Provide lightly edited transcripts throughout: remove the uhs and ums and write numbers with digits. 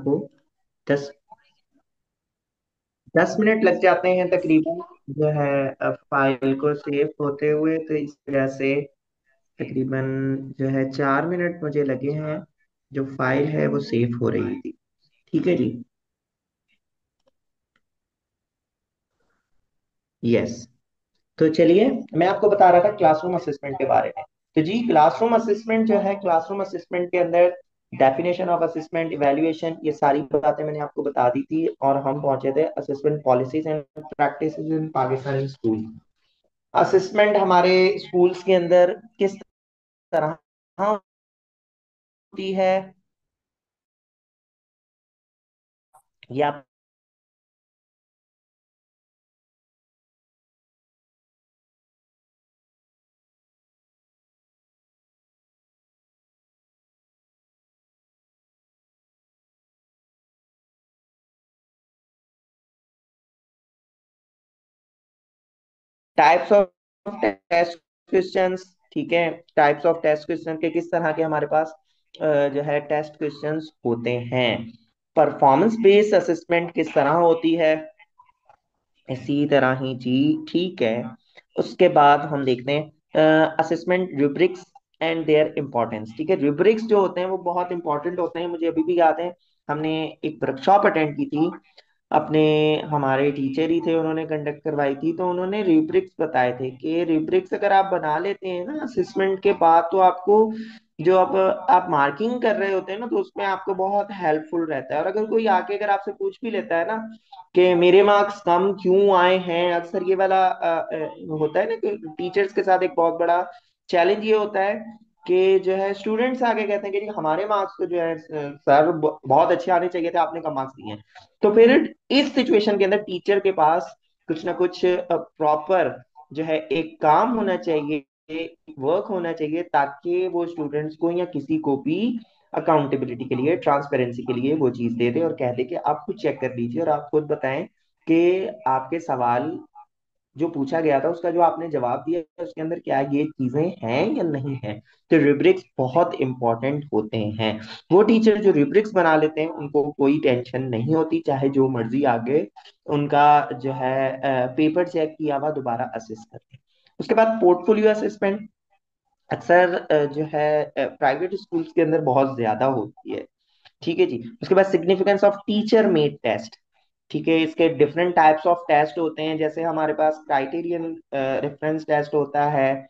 को 10 10 मिनट लग जाते हैं तकरीबन, जो है फाइल को सेव होते हुए। तो इस वजह से तकरीबन जो है 4 मिनट मुझे लगे हैं, जो फाइल है वो सेव हो रही थी। ठीक है जी। यस। तो चलिए, मैं आपको बता रहा था क्लासरूम असेसमेंट के बारे में। तो जी, क्लासरूम असेसमेंट जो है, क्लासरूम असेसमेंट के अंदर डेफिनेशन ऑफ असेसमेंट, इवैल्यूएशन, ये सारी बातें मैंने आपको बता दी थी। और हम पहुंचे थे assessment policies and practices in Pakistani school. Assessment हमारे स्कूल्स के अंदर किस तरह होती है, या टाइप्स ऑफ टेस्ट क्वेश्चंस। ठीक है, टाइप्स ऑफ टेस्ट क्वेश्चन के किस तरह के हमारे पास जो है टेस्ट क्वेश्चंस होते हैं। परफॉर्मेंस बेस्ड असेसमेंट किस तरह होती है, इसी तरह ही जी। ठीक है। उसके बाद हम देखते हैं assessment rubrics and their importance. ठीक है, रूब्रिक्स जो होते हैं वो बहुत इंपॉर्टेंट होते हैं, मुझे अभी भी याद है। हमने एक वर्कशॉप अटेंड की थी अपने, हमारे टीचर ही थे, उन्होंने कंडक्ट करवाई थी। तो उन्होंने रूब्रिक्स बताए थे कि रूब्रिक्स अगर आप बना लेते हैं ना असेसमेंट के बाद, तो आपको जो अब आप मार्किंग कर रहे होते हैं ना, तो उसमें आपको बहुत हेल्पफुल रहता है। और अगर कोई आके अगर आपसे पूछ भी लेता है ना कि मेरे मार्क्स कम क्यों आए हैं, अक्सर ये वाला होता है ना कि टीचर्स के साथ एक बहुत बड़ा चैलेंज ये होता है कि जो है स्टूडेंट्स आके कहते हैं कि जी हमारे मार्क्स तो जो है सर बहुत अच्छे आने चाहिए थे, आपने कम मार्क्स दिए हैं। तो फिर इस सिचुएशन के अंदर टीचर के पास कुछ ना कुछ प्रॉपर जो है एक काम होना चाहिए, वर्क होना चाहिए, ताकि वो स्टूडेंट्स को या किसी को भी अकाउंटेबिलिटी के लिए, ट्रांसपेरेंसी के लिए वो चीज दे दे और कह दे कि आप खुद चेक कर लीजिए और आप खुद बताएं कि आपके सवाल जो पूछा गया था उसका जो आपने जवाब दिया है, उसके अंदर क्या ये चीजें हैं या नहीं है। तो रूब्रिक्स बहुत इंपॉर्टेंट होते हैं। वो टीचर जो रूब्रिक्स बना लेते हैं उनको कोई टेंशन नहीं होती, चाहे जो मर्जी आगे उनका जो है पेपर चेक किया हुआ दोबारा असेस करें। उसके बाद पोर्टफोलियो असेसमेंट अक्सर जो है प्राइवेट स्कूल्स के अंदर बहुत ज्यादा होती है। ठीक है जी। उसके बाद significance of teacher made test. ठीक है, इसके डिफरेंट टाइप्स ऑफ टेस्ट होते हैं। जैसे हमारे पास क्राइटेरियन रेफरेंस टेस्ट होता है,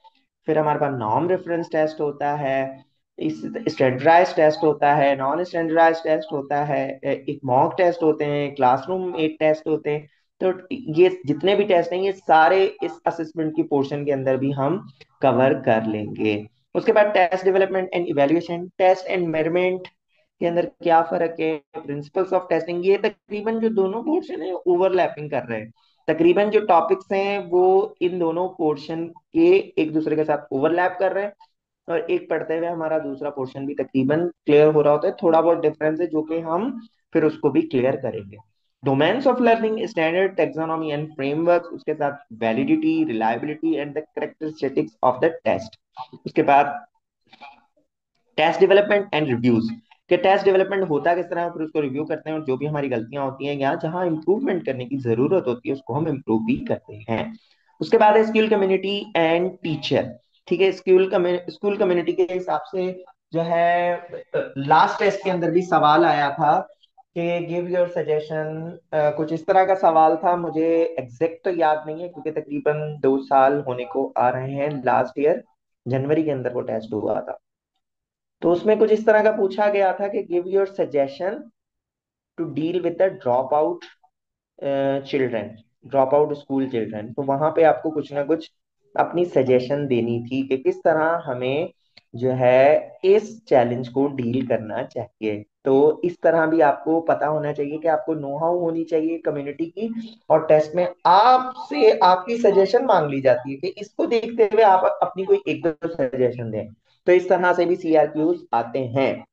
फिर हमारे पास नॉर्म रेफरेंस टेस्ट होता है, इस स्टैंडर्डाइज टेस्ट होता है, नॉन स्टैंडर्डाइज टेस्ट होता है, एक मॉक टेस्ट होते हैं, क्लासरूम एड टेस्ट होते हैं। तो ये जितने भी टेस्ट हैं ये सारे इस असेसमेंट की पोर्शन के अंदर भी हम कवर कर लेंगे। उसके बाद test development and evaluation, test and measurement के अंदर क्या फर्क है, प्रिंसिपल्स ऑफ टेस्टिंग, ये तकरीबन जो दोनों पोर्शन है ओवरलैपिंग कर रहे हैं। तकरीबन जो टॉपिक्स हैं वो इन दोनों पोर्शन के एक दूसरे के साथ ओवरलैप कर रहे हैं, और एक पढ़ते हुए हमारा दूसरा पोर्शन भी तकरीबन क्लियर हो रहा होता है। थोड़ा बहुत डिफरेंस है जो कि हम फिर उसको भी क्लियर करेंगे। Domains of learning, standard, taxonomy and framework, उसके साथ validity, reliability and the characteristics of the test. उसके बाद टेस्ट डेवलपमेंट एंड रिव्यूज, कि टेस्ट डेवलपमेंट होता किस तरह है, फिर उसको रिव्यू करते हैं और जो भी हमारी गलतियां होती हैं या जहां इंप्रूवमेंट करने की जरूरत होती है उसको हम इम्प्रूव भी करते हैं। उसके बाद है स्कूल कम्युनिटी एंड टीचर। ठीक है, स्कूल कम्युनिटी के हिसाब से जो है लास्ट टेस्ट के अंदर भी सवाल आया था कि गिव योर सजेशन, कुछ इस तरह का सवाल था। मुझे एग्जैक्ट तो याद नहीं है क्योंकि तकरीबन 2 साल होने को आ रहे हैं, लास्ट ईयर जनवरी के अंदर वो टेस्ट हुआ था। तो उसमें कुछ इस तरह का पूछा गया था कि give your suggestion to deal with the drop out children, drop out school children. तो वहां पे आपको कुछ ना कुछ अपनी सजेशन देनी थी कि किस तरह हमें जो है इस चैलेंज को डील करना चाहिए। तो इस तरह भी आपको पता होना चाहिए कि आपको नो हाउ होनी चाहिए कम्युनिटी की, और टेस्ट में आपसे आपकी सजेशन मांग ली जाती है कि इसको देखते हुए आप अपनी कोई एक दो सजेशन दें। तो इस तरह से भी सीआरक्यूज आते हैं।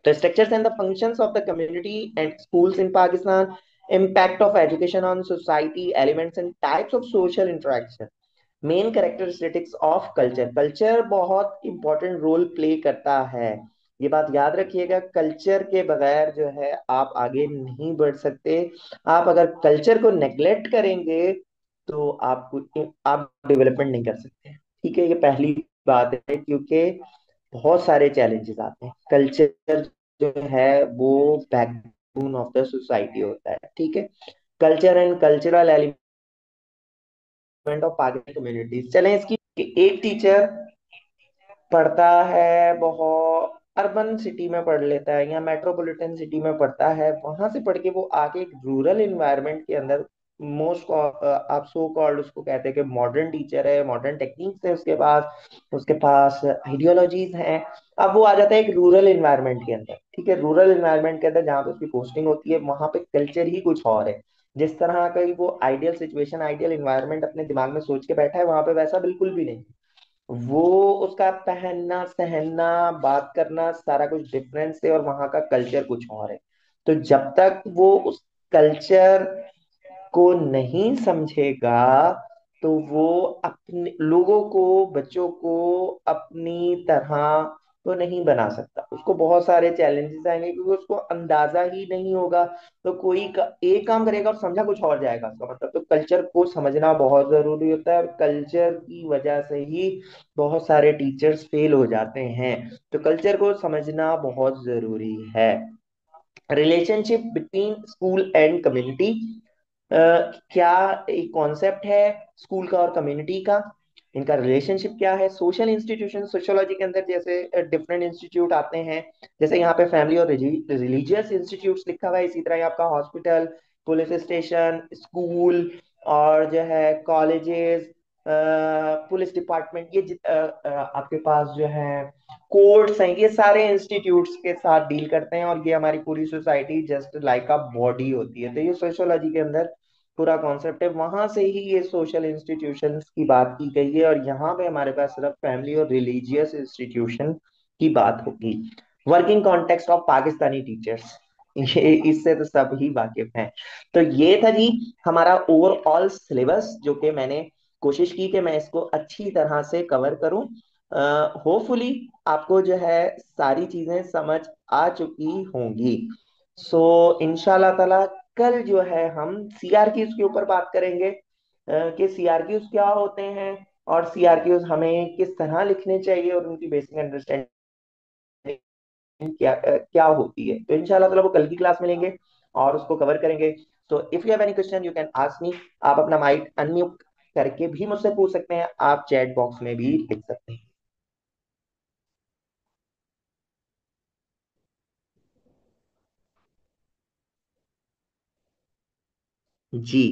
The structures and the functions of the community and schools in Pakistan, impact of education on society, elements and types of social interaction, main characteristics of culture. Culture बहुत इंपॉर्टेंट रोल प्ले करता है। ये बात याद रखिएगा, culture के बगैर जो है आप आगे नहीं बढ़ सकते। आप अगर कल्चर को नेग्लेक्ट करेंगे तो आप डेवलपमेंट नहीं कर सकते। ठीक है, ये पहली बात है, क्योंकि बहुत सारे चैलेंजेस आते हैं। कल्चर जो है वो बैकबोन ऑफ द सोसाइटी होता है। ठीक है, culture and cultural element of Pakistan communities. चलें इसकी, एक टीचर पढ़ता है बहुत अर्बन सिटी में पढ़ लेता है या मेट्रोपॉलिटन सिटी में पढ़ता है, वहां से पढ़ के वो आके एक रूरल इन्वायरमेंट के अंदर मोस्ट आप सो कॉल्ड उसको कहते हैं कि मॉडर्न टीचर है, मॉडर्न टेक्निक्स है उसके पास आइडियोलॉजीज हैं। अब वो आ जाता है एक रूरल इन्वायरमेंट के अंदर। ठीक है, रूरल इन्वायरमेंट के अंदर जहाँ पे उसकी पोस्टिंग होती है वहां पे कल्चर ही कुछ और है। जिस तरह का ही वो आइडियल सिचुएशन, आइडियल इन्वायरमेंट अपने दिमाग में सोच के बैठा है, वहां पे वैसा बिल्कुल भी नहीं। वो उसका पहनना सहनना बात करना सारा कुछ डिफरेंस है, और वहां का कल्चर कुछ और है। तो जब तक वो उस कल्चर को नहीं समझेगा तो वो अपने लोगों को, बच्चों को अपनी तरह तो नहीं बना सकता। उसको बहुत सारे चैलेंजेस आएंगे क्योंकि उसको अंदाजा ही नहीं होगा। तो एक काम करेगा और समझा कुछ और जाएगा उसका मतलब। तो कल्चर को समझना बहुत जरूरी होता है, और कल्चर की वजह से ही बहुत सारे टीचर्स फेल हो जाते हैं। तो कल्चर को समझना बहुत जरूरी है। Relationship between school and community, क्या एक कॉन्सेप्ट है स्कूल का और कम्युनिटी का, इनका रिलेशनशिप क्या है। सोशल इंस्टीट्यूशन सोशियोलॉजी के अंदर जैसे डिफरेंट इंस्टीट्यूट आते हैं, जैसे यहाँ पे फैमिली और रिलीजियस इंस्टीट्यूट्स लिखा हुआ है, इसी तरह आपका हॉस्पिटल, पुलिस स्टेशन, स्कूल, और जो है कॉलेजेस, पुलिस डिपार्टमेंट, आपके पास जो है कोर्ट्स हैं, ये सारे इंस्टीट्यूट्स के साथ डील करते हैं। और ये हमारी पूरी society just like a body होती है। तो ये सोशियोलॉजी के अंदर पूरा कॉन्सेप्ट है, वहां से ही ये सोशल इंस्टीट्यूशंस की बात की गई है। और यहाँ पे हमारे पास सिर्फ फैमिली और रिलीजियस इंस्टीट्यूशन की बात होगी। Working context of Pakistani teachers, ये इससे तो सब ही वाकिफ हैं। तो ये था जी हमारा ओवरऑल सिलेबस, जो कि मैंने कोशिश की कि मैं इसको अच्छी तरह से कवर करूं। होपफुली आपको जो है सारी चीजें समझ आ चुकी होंगी। सो इंशाल्लाह ताला कल जो है हम सीआरक्यूज के ऊपर बात करेंगे, कि सीआरक्यूज क्या होते हैं और सीआरक्यूज हमें किस तरह लिखने चाहिए और उनकी बेसिक अंडरस्टैंडिंग क्या होती है। तो इंशाल्लाह ताला वो कल की क्लास में लेंगे और उसको कवर करेंगे। तो if you have any question you can ask me. आप अपना माइक अनम्यूट करके भी मुझसे पूछ सकते हैं, आप चैट बॉक्स में भी लिख सकते हैं। जी,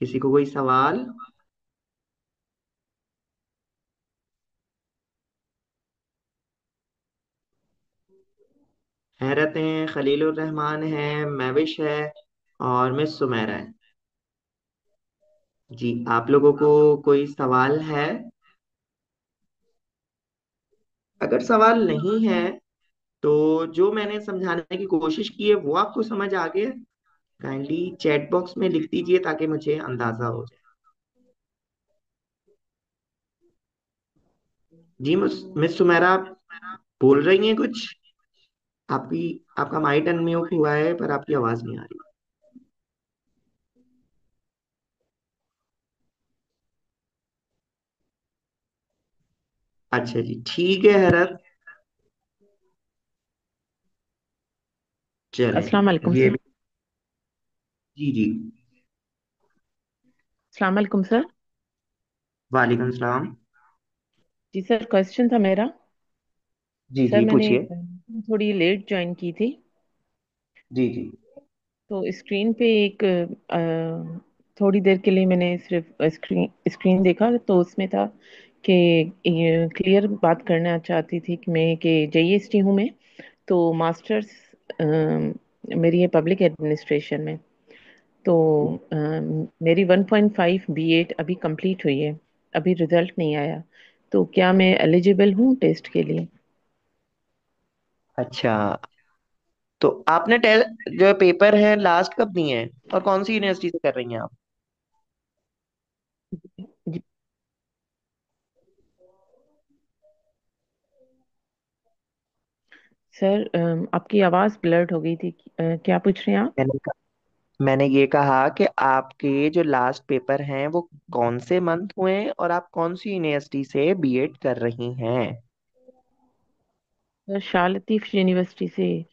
किसी को कोई सवाल? हैरत हैं, खलीलुर रहमान है, महविश है, और मिस सुमेरा है। जी, आप लोगों को कोई सवाल है? अगर सवाल नहीं है तो जो मैंने समझाने की कोशिश की है वो आपको समझ आ गया? काइंडली चैट बॉक्स में लिख दीजिए ताकि मुझे अंदाजा हो जाए। जी मिस सुमेरा, आप बोल रही हैं कुछ? आपकी आपका माइक अनम्यूट हुआ है पर आपकी आवाज नहीं आ रही। अच्छा जी, ठीक है हैरत, चलें अस्सलाम ठीक है वालेकुम ये सर। भी। जी जी, अस्सलाम वालेकुम सर। वालेकुम सलाम। जी सर, क्वेश्चन था मेरा। जी सर जी मैंने पूछिए। थोड़ी लेट ज्वाइन की थी, जी जी। तो स्क्रीन पे एक थोड़ी देर के लिए मैंने सिर्फ स्क्रीन स्क्रीन देखा, तो उसमें था कि क्लियर बात करना चाहती थी कि मैं कि जेईएसटी हूँ मैं। तो मास्टर्स मेरी है पब्लिक एडमिनिस्ट्रेशन में। तो मेरी 1.5 B.Ed अभी कंप्लीट हुई है, अभी रिजल्ट नहीं आया। तो क्या मैं एलिजिबल हूँ टेस्ट के लिए? अच्छा, तो आपने टेल जो पेपर है लास्ट कब दिए हैं और कौन सी यूनिवर्सिटी से कर रही हैं आप? जी, सर आपकी आवाज़ ब्लर्ड हो गई थी। क्या पूछ रहे हैं आप? मैंने मैंने ये कहा कि आपके जो लास्ट पेपर हैं वो कौन से मंथ हुए हैं और आप कौन सी यूनिवर्सिटी से बीएड कर रही हैं। सर शाह लतीफ़ यूनिवर्सिटी से,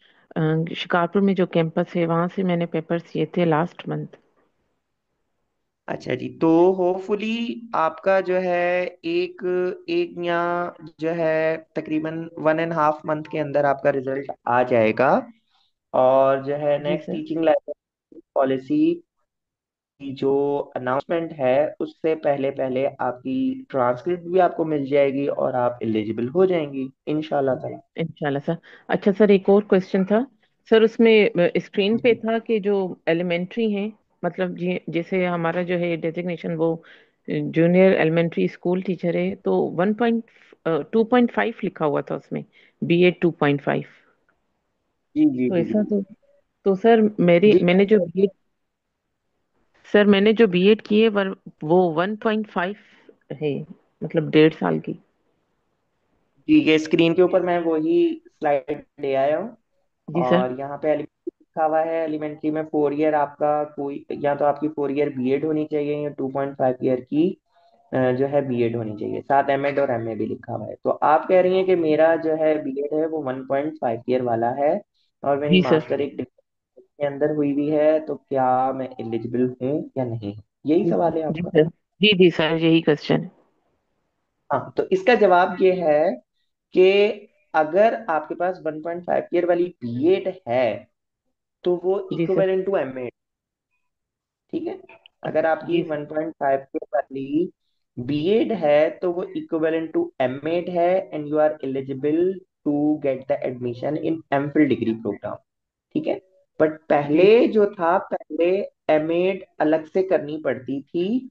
शिकारपुर में जो कैंपस है वहाँ से मैंने पेपर्स दिए थे लास्ट मंथ। अच्छा जी, तो होपफुली आपका जो है एक एक या जो है तकरीबन 1.5 मंथ के अंदर आपका रिजल्ट आ जाएगा। और जो है जी next sir. Teaching licence policy की जो अनाउंसमेंट है उससे पहले पहले आपकी ट्रांसक्रिप्ट भी आपको मिल जाएगी और आप एलिजिबल हो जाएंगी इंशाल्लाह ताला। इंशाल्लाह सर। अच्छा सर, एक और क्वेश्चन था। सर उसमें स्क्रीन पे जी था कि जो एलिमेंट्री हैं, मतलब जैसे हमारा जो है डेजिग्नेशन वो जूनियर एलिमेंट्री स्कूल टीचर है, तो 2.5 लिखा हुआ था उसमें, BEd 2.5। जी जी तो जी ऐसा जी तो सर मेरी जी मैंने जो बीएड की है वो 1.5 है, मतलब 1.5 साल की। जी, ये स्क्रीन के ऊपर मैं वही स्लाइड ले आया हूँ। जी सर। और यहाँ पे एलिमेंट्री लिखा हुआ है, एलिमेंट्री में 4 ईयर आपका कोई या तो आपकी 4 ईयर बीएड होनी चाहिए या 2.5 ईयर की जो है बीएड होनी चाहिए, साथ एमएड और एमए भी लिखा हुआ है। तो आप कह रही हैं कि मेरा जो है बीएड है वो 1.5 ईयर वाला है और मेरी जी सर। मास्टर एक डिग्री के अंदर हुई भी है, तो क्या मैं एलिजिबल हूँ या नहीं, यही जी सवाल है जी आपका। सर। जी जी सर, यही क्वेश्चन है। हाँ, तो इसका जवाब ये है कि अगर आपके पास 1.5 ईयर वाली बीएड है तो वो जी सर। Equivalent to MEd. ठीक है, अगर आपकी जी सर। 1.5 ईयर वाली बीएड है तो वो इक्विवेलेंट टू एमएड है and you are eligible to get the admission in MPhil degree program. ठीक है, बट जी पहले जो था, पहले एमएड अलग से करनी पड़ती थी।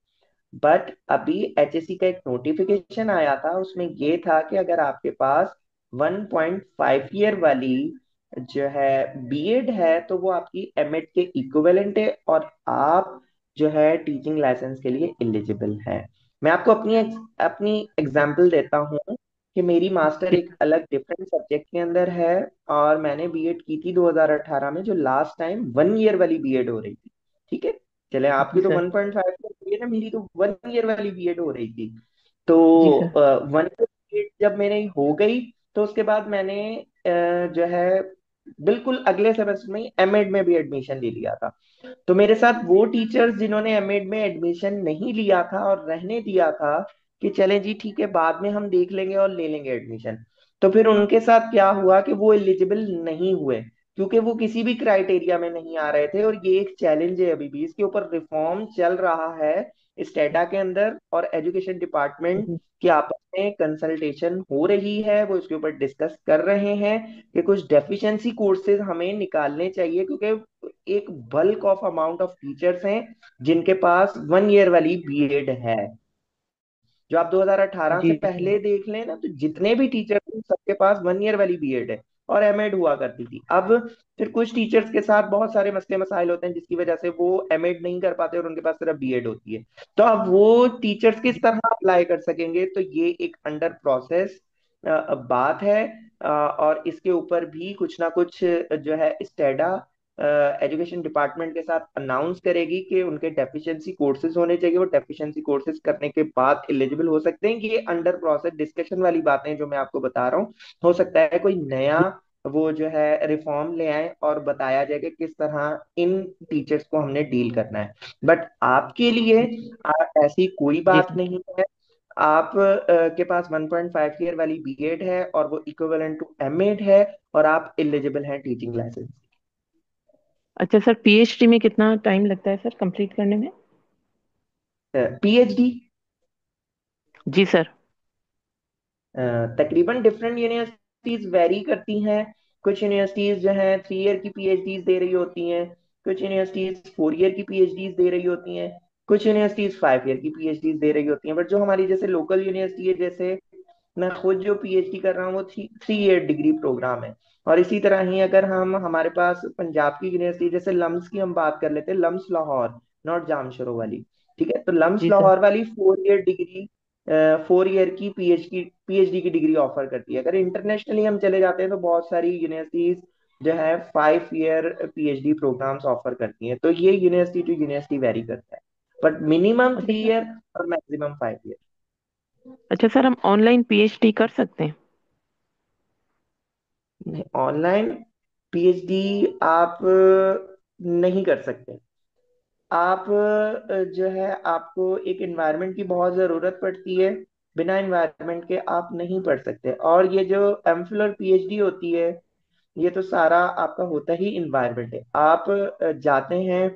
बट अभी एचएससी का एक नोटिफिकेशन आया था, उसमें ये था कि अगर आपके पास 1.5 ईयर वाली जो है बीएड है तो वो आपकी एमएड के इक्विवेलेंट है और आप जो है टीचिंग लाइसेंस के लिए एलिजिबल है। मैं आपको अपनी अपनी एग्जांपल देता हूँ कि मेरी मास्टर जी एक अलग डिफरेंट सब्जेक्ट के अंदर है और मैंने बीएड की थी 2018 में, जो लास्ट टाइम 1 ईयर वाली बीएड हो रही थी। ठीक है, चले आपकी जी तो सर। 1.5 ईयर है ना, मेरी तो 1 ईयर वाली बीएड हो रही थी। तो जी सर। 1 ईयर बीएड जब मेरी हो गई तो उसके बाद मैंने जो है बिल्कुल अगले सेमेस्टर में एमएड में भी एडमिशन ले लिया था। तो मेरे साथ वो टीचर्स जिन्होंने एमएड में एडमिशन नहीं लिया था और रहने दिया था कि चले जी ठीक है बाद में हम देख लेंगे और ले लेंगे एडमिशन, तो फिर उनके साथ क्या हुआ कि वो एलिजिबल नहीं हुए क्योंकि वो किसी भी क्राइटेरिया में नहीं आ रहे थे। और ये एक चैलेंज है, अभी भी इसके ऊपर रिफॉर्म चल रहा है स्टेटा के अंदर, और एजुकेशन डिपार्टमेंट जी की आपस में कंसल्टेशन हो रही है, वो इसके ऊपर डिस्कस कर रहे हैं कि कुछ डेफिशिएंसी कोर्सेज हमें निकालने चाहिए क्योंकि एक bulk of amount of teachers हैं जिनके पास 1 ईयर वाली बीएड है। जो आप 2018 से जी पहले सर। देख लें ना, तो जितने भी टीचर थे सबके पास 1 ईयर वाली बीएड है और एमएड हुआ करती थी। अब फिर कुछ टीचर्स के साथ बहुत सारे मसले मसाइल होते हैं जिसकी वजह से वो एमएड नहीं कर पाते और उनके पास सिर्फ बीएड होती है। तो अब वो टीचर्स किस तरह अप्लाई कर सकेंगे, तो ये एक अंडर प्रोसेस बात है। और इसके ऊपर भी कुछ ना कुछ जो है स्टेडा एजुकेशन डिपार्टमेंट के साथ अनाउंस करेगी कि उनके डेफिशिएंसी कोर्सेज होने चाहिए, वो डेफिशिएंसी कोर्सेज करने के बाद एलिजिबल हो सकते हैं। ये अंडर प्रोसेस डिस्कशन वाली बातें जो मैं आपको बता रहा हूँ, हो सकता है कोई नया वो जो है रिफॉर्म ले आए और बताया जाए कि किस तरह इन टीचर्स को हमने डील करना है। बट आपके लिए ऐसी कोई जी बात सर। नहीं है। आप के पास 1.5 ईयर वाली बीएड है और वो इक्विवेलेंट टू एमएड है और आप एलिजिबल हैं टीचिंग लाइसेंस। अच्छा सर, पीएचडी में कितना टाइम लगता है सर कंप्लीट करने में? पीएचडी जी सर। तकरीबन डिफरेंट यूनिवर्सिटीज वेरी करती हैं। कुछ यूनिवर्सिटीज जो हैं 3 ईयर की पीएचडीज दे रही होती हैं, कुछ यूनिवर्सिटीज 4 ईयर की पीएचडीज दे रही होती हैं, कुछ यूनिवर्सिटीज 5 ईयर की पीएचडीज दे रही होती हैं। बट जो हमारी जैसे लोकल यूनिवर्सिटी है, जैसे मैं खुद जो पीएचडी कर रहा हूँ वो 3 ईयर डिग्री प्रोग्राम है। और इसी तरह ही अगर हम हमारे पास पंजाब की यूनिवर्सिटी जैसे लम्स की हम बात कर लेते हैं, लम्स लाहौर, नॉट जामशोरो वाली। ठीक है, तो लम्स जी सर। लाहौर वाली 4 ईयर डिग्री 4 ईयर की पीएचडी की डिग्री ऑफर करती है। अगर इंटरनेशनली हम चले जाते हैं तो बहुत सारी यूनिवर्सिटीज जो है 5 ईयर पीएचडी प्रोग्राम्स ऑफर करती हैं। तो ये यूनिवर्सिटी टू यूनिवर्सिटी वेरी करता है, बट मिनिमम अच्छा 3 ईयर सर। और मैक्सिमम 5 ईयर। अच्छा सर, हम ऑनलाइन पीएचडी कर सकते हैं? ऑनलाइन पीएचडी आप नहीं कर सकते। आप जो है आपको एक एनवायरनमेंट की बहुत जरूरत पड़ती है। बिना एनवायरनमेंट के आप नहीं पढ़ सकते। और ये जो एमफिल और पीएचडी होती है, ये तो सारा आपका होता ही इन्वायरमेंट है। आप जाते हैं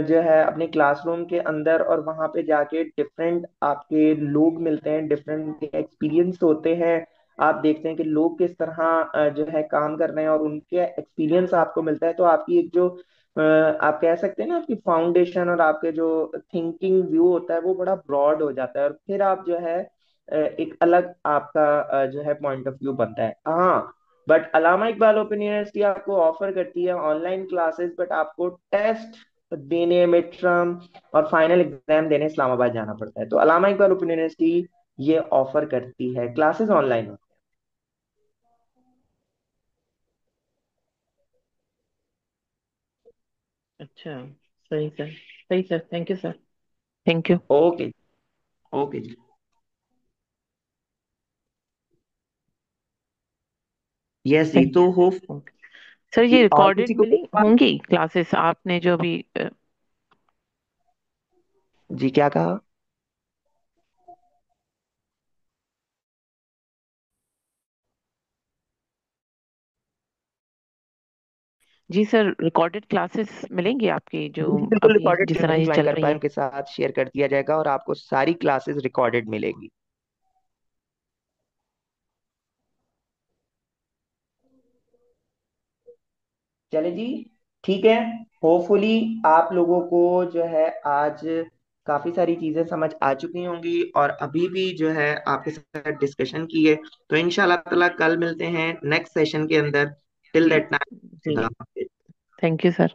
जो है अपने क्लासरूम के अंदर, और वहां पे जाके डिफरेंट आपके लोग मिलते हैं, डिफरेंट एक्सपीरियंस होते हैं। आप देखते हैं कि लोग किस तरह जो है काम कर रहे हैं, और उनके एक्सपीरियंस आपको मिलता है। तो आपकी एक जो आप कह सकते हैं ना, आपकी फाउंडेशन और आपके जो थिंकिंग व्यू होता है वो बड़ा ब्रॉड हो जाता है, और फिर आप जो है एक अलग आपका जो है पॉइंट ऑफ व्यू बनता है। हाँ, but Allama Iqbal open university आपको ऑफर करती है ऑनलाइन क्लासेस, बट आपको टेस्ट देने, मिड टर्म और फाइनल एग्जाम देने इस्लामाबाद जाना पड़ता है। तो अलामा इकबाल ओपन यूनिवर्सिटी ये ऑफर करती है, क्लासेस ऑनलाइन। अच्छा, सही सर, सही sir, thank you sir, thank you. Okay. Okay जी। यस जी, थैंक तो यू। होप ओके सर, ये कि और रिकॉर्डेड किसी को कोई मिली होंगी क्लासेस आपने जो भी जी क्या कहा? जी सर, रिकॉर्डेड क्लासेस मिलेंगी आपकी जो जी बिल्कुल, अभी रिकॉर्डेड जिस जो तरह नहीं ये ज्वाइन चल कर रही पाए हैं? उनके साथ शेयर कर दिया जाएगा, और आपको सारी क्लासेस रिकॉर्डेड मिलेगी। चले जी, ठीक है। होपफुली आप लोगों को जो है आज काफी सारी चीजें समझ आ चुकी होंगी, और अभी भी जो है आपके साथ डिस्कशन की है। तो इंशाल्लाह ताला कल मिलते हैं नेक्स्ट सेशन के अंदर। टिल जी दैट जी, टाइम, थैंक यू सर।